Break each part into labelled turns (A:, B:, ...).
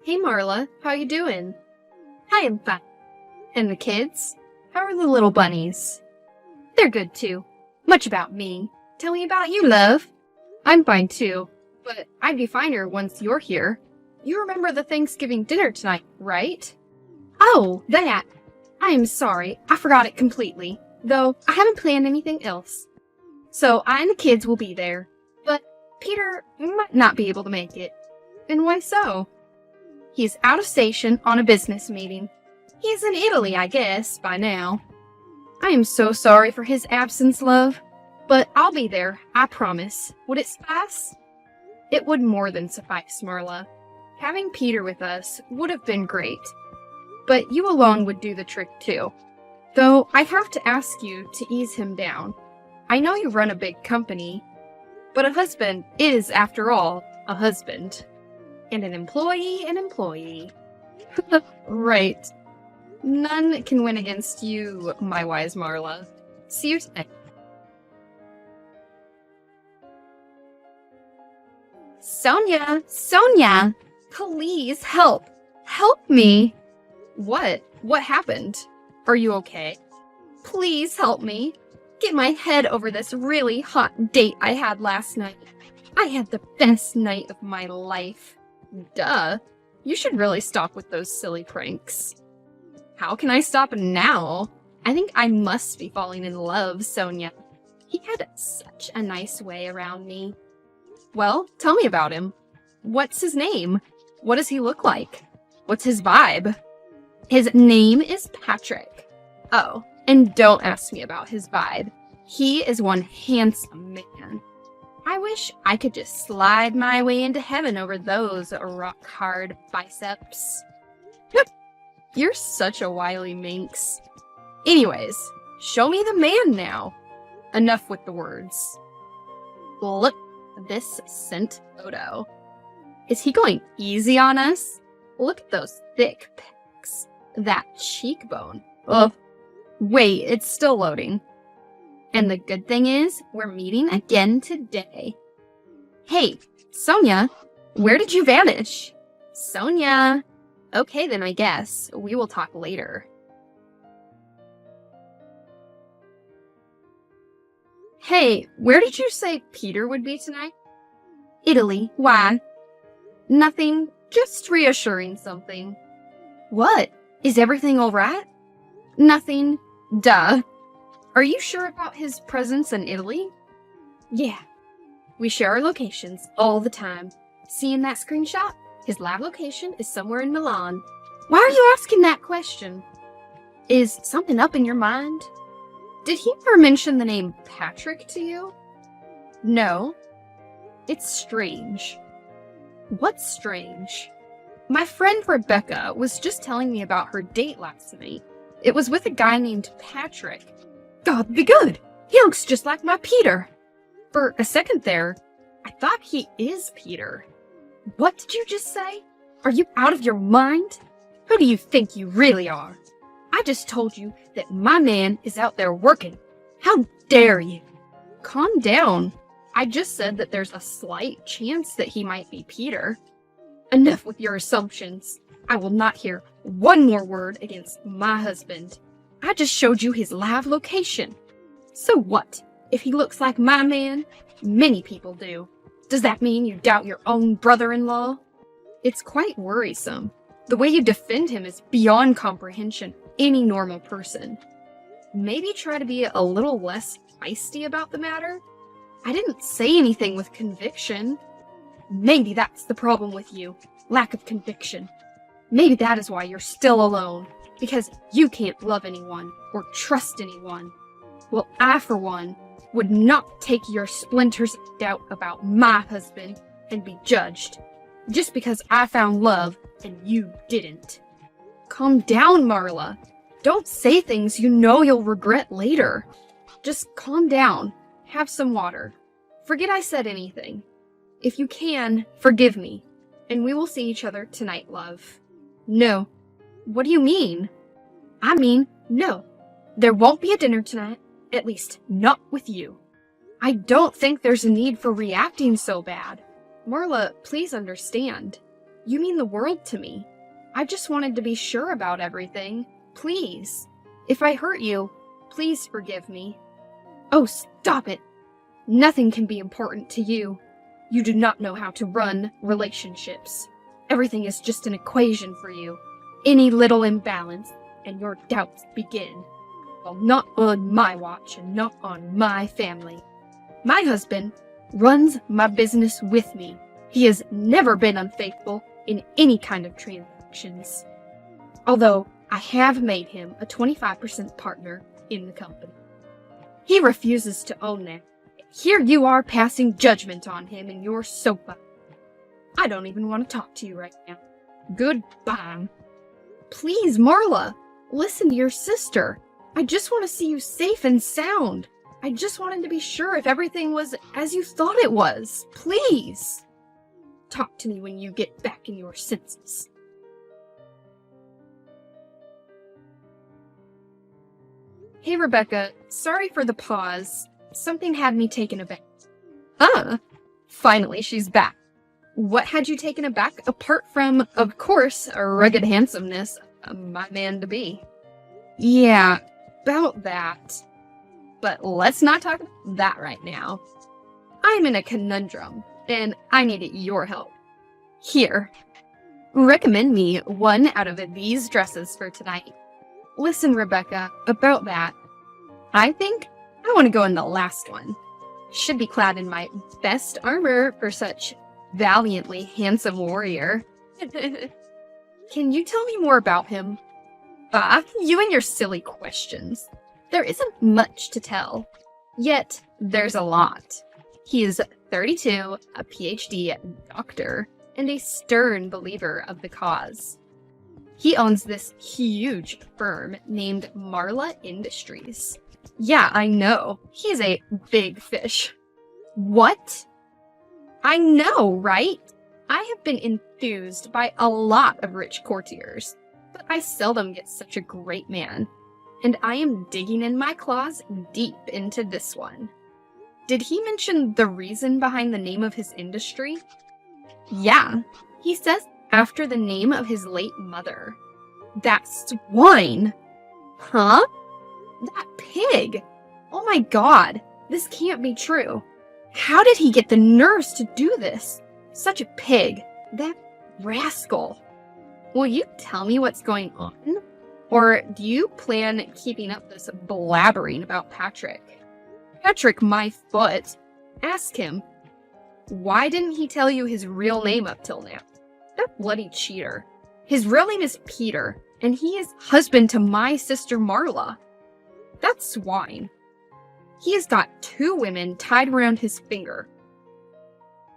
A: Hey Marla, how you doing? I am fine. And the kids? How are the little bunnies? They're good too. Much about me. Tell me about you, love. I'm fine too, but I'd be finer once you're here. You remember the Thanksgiving dinner tonight, right? Oh, that. I am sorry, I forgot it completely, though I haven't planned anything else. So I and the kids will be there, but Peter might not be able to make it. And why so? He's out of station on a business meeting. He's in Italy, I guess, by now. I am so sorry for his absence, love. But I'll be there, I promise. Would it suffice? It would more than suffice, Marla. Having Peter with us would have been great. But you alone would do the trick too. Though I have to ask you to ease him down. I know you run a big company, but a husband is, after all, a husband. And an employee. Right. None can win against you, my wise Marla. See you tonight. Sonia! Please help! Help me! What? What happened? Are you okay? Please help me. Get my head over this really hot date I had last night. I had the best night of my life. Duh. You should really stop with those silly pranks. How can I stop now? I think I must be falling in love, Sonia. He had such a nice way around me. Well, tell me about him. What's his name? What does he look like? What's his vibe? His name is Patrick. Oh, and don't ask me about his vibe. He is one handsome man. I wish I could just slide my way into heaven over those rock-hard biceps. You're such a wily minx. Anyways, show me the man now. Enough with the words. Look at this sent photo. Is he going easy on us? Look at those thick pecs. That cheekbone. Ugh. Wait, it's still loading. And the good thing is, we're meeting again today. Hey, Sonia, where did you vanish? Sonia. Okay then, I guess. We will talk later. Hey, where did you say Peter would be tonight? Italy. Why? Nothing. Just reassuring something. What? Is everything alright? Nothing. Duh. Are you sure about his presence in Italy? Yeah. We share our locations all the time. See in that screenshot? His live location is somewhere in Milan. Why are you asking that question? Is something up in your mind? Did he ever mention the name Patrick to you? No. It's strange. What's strange? My friend Rebecca was just telling me about her date last night. It was with a guy named Patrick. God be good! He looks just like my Peter! For a second there, I thought he is Peter. What did you just say? Are you out of your mind? Who do you think you really are? I just told you that my man is out there working. How dare you? Calm down. I just said that there's a slight chance that he might be Peter. Enough with your assumptions. I will not hear one more word against my husband. I just showed you his live location. So what? If he looks like my man, many people do. Does that mean you doubt your own brother-in-law? It's quite worrisome. The way you defend him is beyond comprehension of any normal person. Maybe try to be a little less feisty about the matter? I didn't say anything with conviction. Maybe that's the problem with you. Lack of conviction. Maybe that is why you're still alone. Because you can't love anyone or trust anyone. Well, I, for one, would not take your splinters of doubt about my husband and be judged, just because I found love and you didn't. Calm down, Marla. Don't say things you know you'll regret later. Just calm down. Have some water. Forget I said anything. If you can, forgive me, and we will see each other tonight, love. No. What do you mean? I mean, no. There won't be a dinner tonight. At least, not with you. I don't think there's a need for reacting so bad. Marla, please understand. You mean the world to me. I just wanted to be sure about everything. Please. If I hurt you, please forgive me. Oh, stop it. Nothing can be important to you. You do not know how to run relationships. Everything is just an equation for you. Any little imbalance, and your doubts begin. Well, not on my watch and not on my family. My husband runs my business with me. He has never been unfaithful in any kind of transactions. Although I have made him a 25% partner in the company. He refuses to own that. Here you are passing judgment on him in your sofa. I don't even want to talk to you right now. Goodbye. Please, Marla, listen to your sister. I just want to see you safe and sound. I just wanted to be sure if everything was as you thought it was. Please. Talk to me when you get back in your senses. Hey, Rebecca. Sorry for the pause. Something had me taken aback. Finally she's back. What had you taken aback, apart from, of course, a rugged handsomeness of my man-to-be? Yeah, about that. But let's not talk about that right now. I'm in a conundrum, and I need your help. Here, recommend me one out of these dresses for tonight. Listen, Rebecca, about that. I think I want to go in the last one. Should be clad in my best armor for such valiantly handsome warrior. Can you tell me more about him? You and your silly questions. There isn't much to tell. Yet, there's a lot. He is 32, a PhD doctor, and a stern believer of the cause. He owns this huge firm named Marla Industries. Yeah, I know. He's a big fish. What? I know, right? I have been enthused by a lot of rich courtiers, but I seldom get such a great man, and I am digging in my claws deep into this one. Did he mention the reason behind the name of his industry? Yeah, he says after the name of his late mother. That swine! Huh? That pig! Oh my god, this can't be true. How did he get the nerves to do this? Such a pig. That rascal. Will you tell me what's going on? Or do you plan keeping up this blabbering about Patrick? Patrick, my foot. Ask him. Why didn't he tell you his real name up till now? That bloody cheater. His real name is Peter, and he is husband to my sister Marla. That swine. He has got 2 women tied around his finger.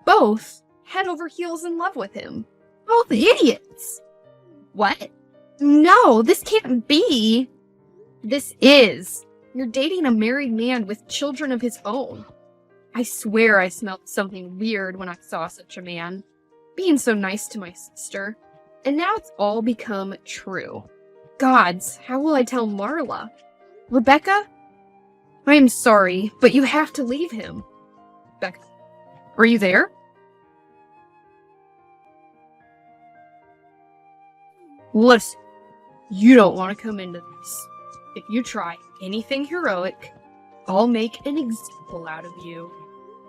A: Both head over heels in love with him. Both idiots. What? No, this can't be. This is. You're dating a married man with children of his own. I swear I smelled something weird when I saw such a man. Being so nice to my sister. And now it's all become true. Gods, how will I tell Marla? Rebecca? I am sorry, but you have to leave him. Rebecca, are you there? Listen, you don't want to come into this. If you try anything heroic, I'll make an example out of you.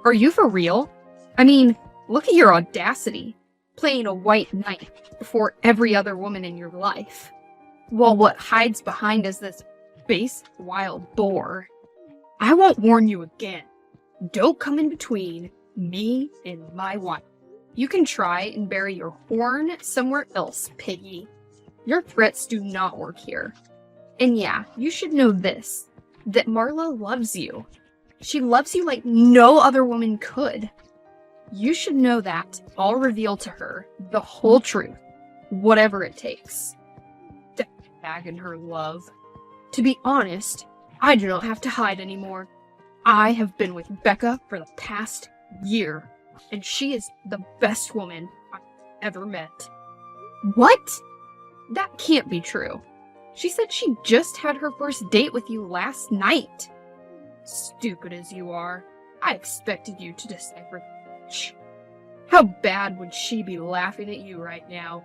A: Are you for real? I mean, look at your audacity. Playing a white knight before every other woman in your life. While what hides behind is this base wild boar. I won't warn you again. Don't come in between me and my wife. You can try and bury your horn somewhere else, piggy. Your threats do not work here. And yeah, you should know this, that Marla loves you. She loves you like no other woman could. You should know that. I'll reveal to her the whole truth, whatever it takes. To bag in her love. To be honest, I do not have to hide anymore. I have been with Becca for the past year, and she is the best woman I've ever met. What? That can't be true. She said she just had her first date with you last night. Stupid as you are, I expected you to decipher. How bad would she be laughing at you right now?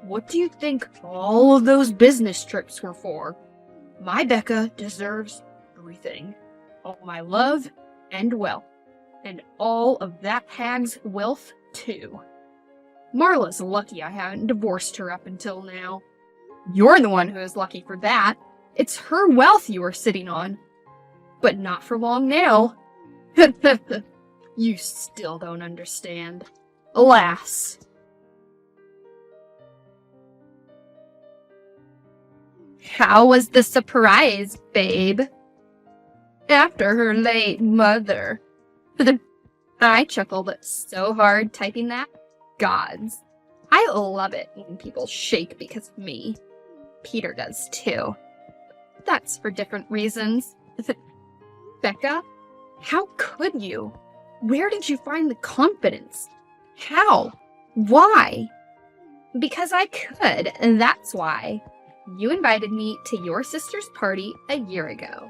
A: What do you think all of those business trips were for? My Becca deserves everything. All my love and wealth. And all of that hag's wealth, too. Marla's lucky I haven't divorced her up until now. You're the one who is lucky for that. It's her wealth you are sitting on. But not for long now. You still don't understand. Alas. How was the surprise, babe? After her late mother. I chuckled so hard typing that. Gods. I love it when people shake because of me. Peter does too. That's for different reasons. Becca, how could you? Where did you find the confidence? How? Why? Because I could, and that's why. You invited me to your sister's party a year ago.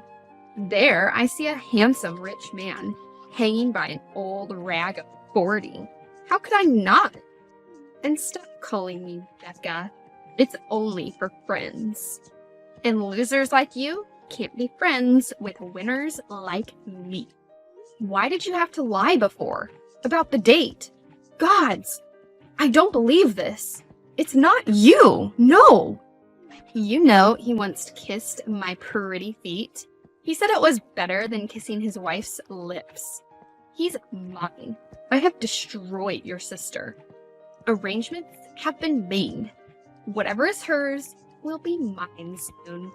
A: There, I see a handsome, rich man hanging by an old rag of 40. How could I not? And stop calling me Becca. It's only for friends. And losers like you can't be friends with winners like me. Why did you have to lie before? About the date? Gods! I don't believe this. It's not you! No! You know he once kissed my pretty feet. He said it was better than kissing his wife's lips. He's mine. I have destroyed your sister. Arrangements have been made. Whatever is hers will be mine soon.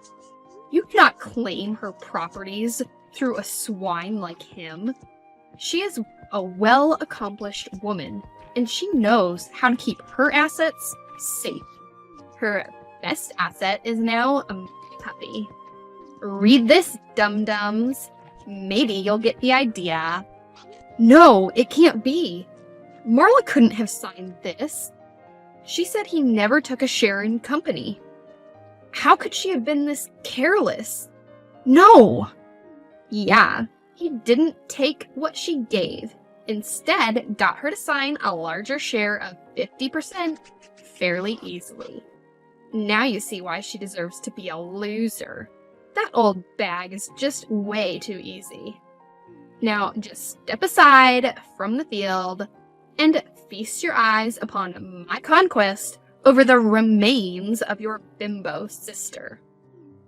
A: You cannot claim her properties through a swine like him. She is a well-accomplished woman, and she knows how to keep her assets safe. Her best asset is now a puppy. Read this, dum-dums. Maybe you'll get the idea. No, it can't be. Marla couldn't have signed this. She said he never took a share in company. How could she have been this careless? No! Yeah, he didn't take what she gave. Instead, got her to sign a larger share of 50% fairly easily. Now you see why she deserves to be a loser. That old bag is just way too easy. Now just step aside from the field and feast your eyes upon my conquest over the remains of your bimbo sister.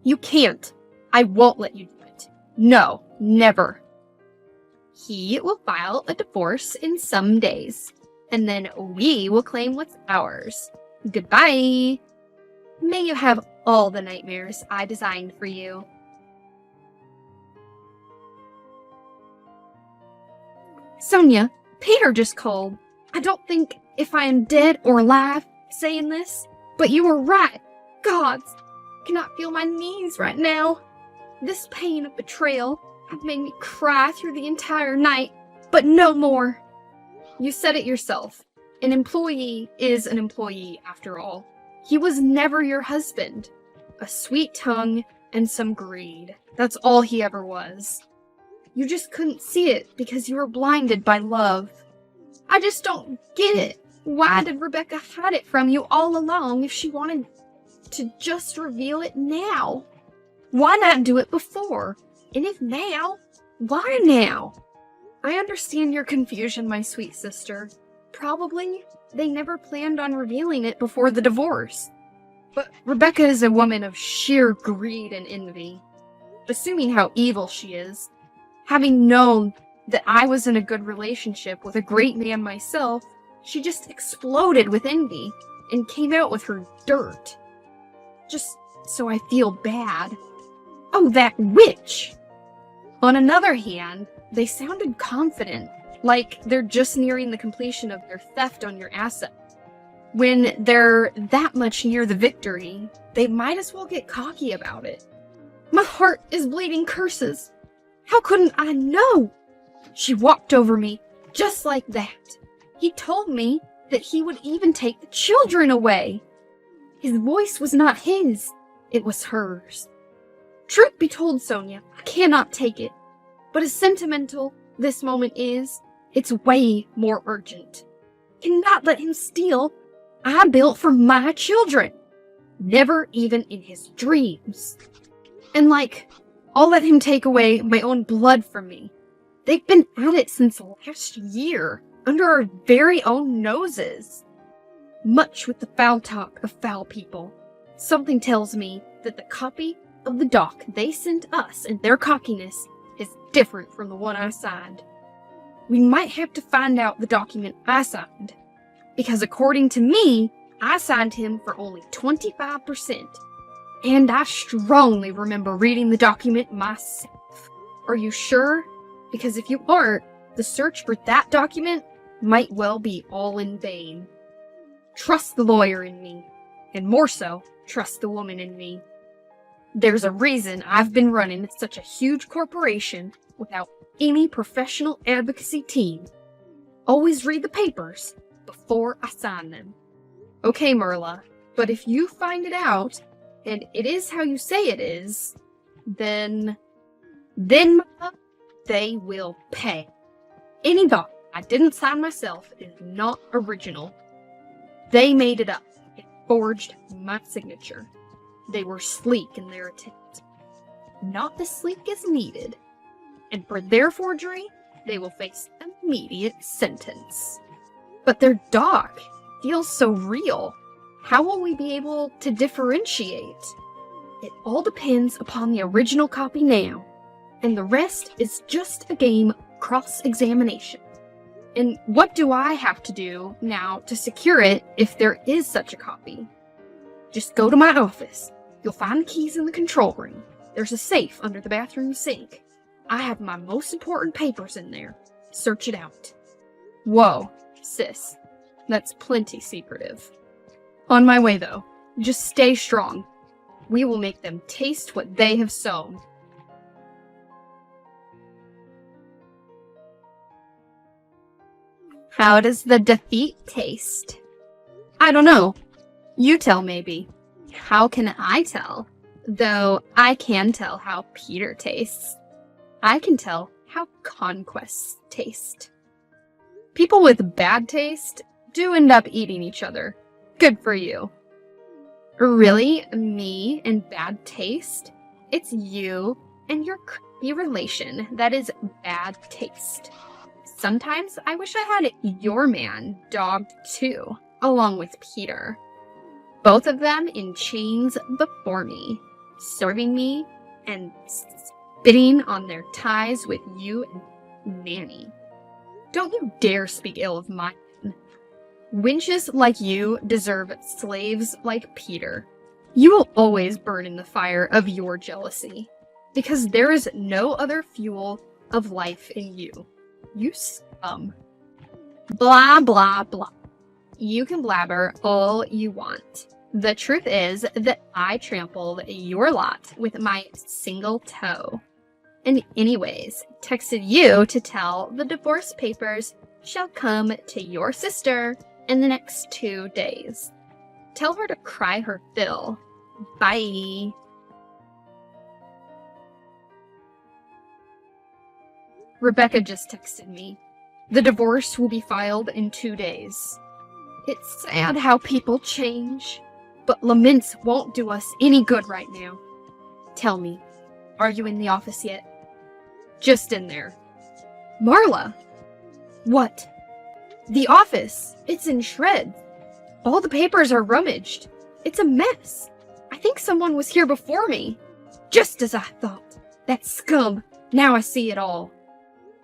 A: You can't. I won't let you do it. No, never. He will file a divorce in some days, and then we will claim what's ours. Goodbye. May you have all the nightmares I designed for you. Sonia, Peter just called. I don't think if I am dead or alive saying this, but you were right. Gods, I cannot feel my knees right now. This pain of betrayal have made me cry through the entire night, but no more. You said it yourself. An employee is an employee after all. He was never your husband. A sweet tongue and some greed. That's all he ever was. You just couldn't see it because you were blinded by love. I just don't get it. Why did Rebecca hide it from you all along if she wanted to just reveal it now? Why not do it before? And if now, why now? I understand your confusion, my sweet sister. Probably they never planned on revealing it before the divorce. But Rebecca is a woman of sheer greed and envy. Assuming how evil she is, having known that I was in a good relationship with a great man myself, she just exploded with envy and came out with her dirt. Just so I feel bad. Oh, that witch! On another hand, they sounded confident, like they're just nearing the completion of their theft on your asset. When they're that much near the victory, they might as well get cocky about it. My heart is bleeding curses. How couldn't I know? She walked over me, just like that. He told me that he would even take the children away. His voice was not his, it was hers. Truth be told, Sonia, I cannot take it. But as sentimental this moment is, it's way more urgent. cannot let him steal. I built for my children. Never even in his dreams. And I'll let him take away my own blood from me. They've been at it since last year, under our very own noses. Much with the foul talk of foul people, something tells me that the copy of the doc they sent us and their cockiness is different from the one I signed. We might have to find out the document I signed, because according to me, I signed him for only 25%. And I strongly remember reading the document myself. Are you sure? Because if you aren't, the search for that document might well be all in vain. Trust the lawyer in me, and more so, trust the woman in me. There's a reason I've been running such a huge corporation without any professional advocacy team. Always read the papers before I sign them. Okay, Marla, but if you find it out, and it is how you say it is, then Marla, they will pay. Any doc I didn't sign myself is not original. They made it up and forged my signature. They were sleek in their attempt. Not as sleek as needed. And for their forgery, they will face immediate sentence. But their doc feels so real. How will we be able to differentiate? It all depends upon the original copy now, and the rest is just a game of cross-examination. And what do I have to do now to secure it if there is such a copy? Just go to my office. You'll find the keys in the control room. There's a safe under the bathroom sink. I have my most important papers in there. Search it out. Whoa, sis. That's plenty secretive. On my way, though. Just stay strong. We will make them taste what they have sown. How does the defeat taste? I don't know. You tell, maybe. How can I tell? Though I can tell how Peter tastes. I can tell how conquests taste. People with bad taste do end up eating each other. Good for you. Really? Me and bad taste? It's you and your creepy relation that is bad taste. Sometimes I wish I had your man dogged too, along with Peter. Both of them in chains before me, serving me and spitting on their ties with you and Nanny. Don't you dare speak ill of mine. Wenches like you deserve slaves like Peter. You will always burn in the fire of your jealousy, because there is no other fuel of life in you. You scum. Blah, blah, blah. You can blabber all you want. The truth is that I trampled your lot with my single toe. And anyways, texted you to tell the divorce papers shall come to your sister in the next 2 days. Tell her to cry her fill. Bye. Rebecca just texted me. The divorce will be filed in 2 days. It's sad how people change, but laments won't do us any good right now. Tell me, are you in the office yet? Just in there. Marla! What? The office! It's in shreds. All the papers are rummaged. It's a mess. I think someone was here before me. Just as I thought. That scum. Now I see it all.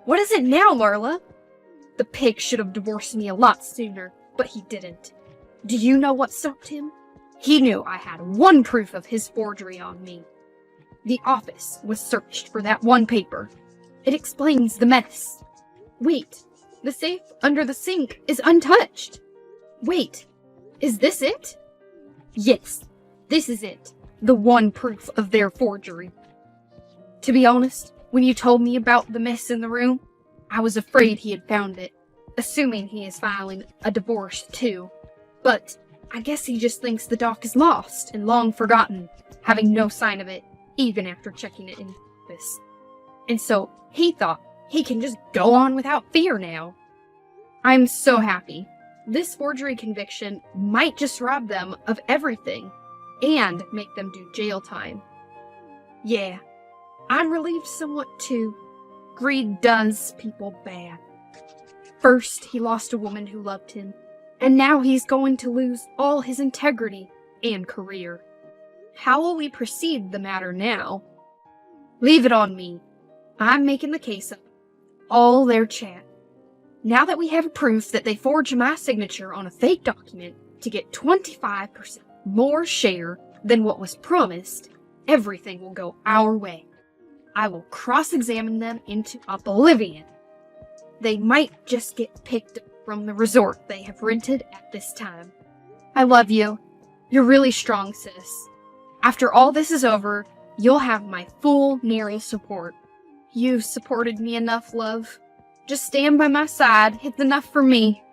A: What is it now, Marla? The pig should have divorced me a lot sooner, but he didn't. Do you know what stopped him? He knew I had one proof of his forgery on me. The office was searched for that one paper. It explains the mess. Wait, the safe under the sink is untouched. Wait, is this it? Yes, this is it. The one proof of their forgery. To be honest, when you told me about the mess in the room, I was afraid he had found it, assuming he is filing a divorce too. But I guess he just thinks the doc is lost and long forgotten, having no sign of it, even after checking it in the office. And so he thought he can just go on without fear now. I'm so happy. This forgery conviction might just rob them of everything and make them do jail time. Yeah, I'm relieved somewhat too. Greed does people bad. First, he lost a woman who loved him, and now he's going to lose all his integrity and career. How will we proceed the matter now? Leave it on me. I'm making the case up. All their chat. Now that we have proof that they forged my signature on a fake document to get 25% more share than what was promised, everything will go our way. I will cross-examine them into oblivion. They might just get picked up from the resort they have rented at this time. I love you. You're really strong, sis. After all this is over, you'll have my full moral support. You've supported me enough, love. Just stand by my side. It's enough for me.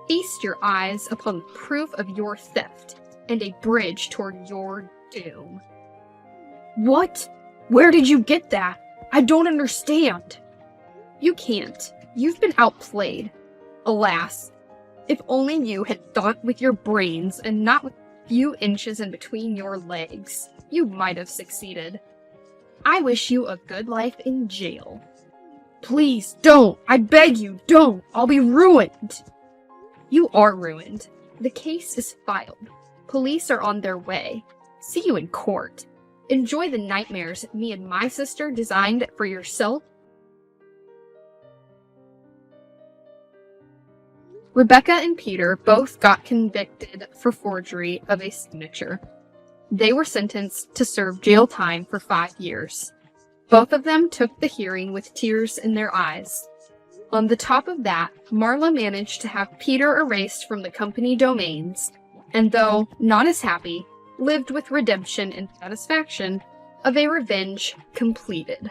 A: Feast your eyes upon the proof of your theft and a bridge toward your doom. What? Where did you get that? I don't understand. You can't. You've been outplayed. Alas, if only you had thought with your brains and not with a few inches in between your legs, you might have succeeded. I wish you a good life in jail. Please, don't! I beg you, don't! I'll be ruined! You are ruined. The case is filed. Police are on their way. See you in court. Enjoy the nightmares me and my sister designed for yourself. Rebecca and Peter both got convicted for forgery of a signature. They were sentenced to serve jail time for 5 years. Both of them took the hearing with tears in their eyes. On the top of that, Marla managed to have Peter erased from the company domains, and though not as happy, lived with redemption and satisfaction of a revenge completed.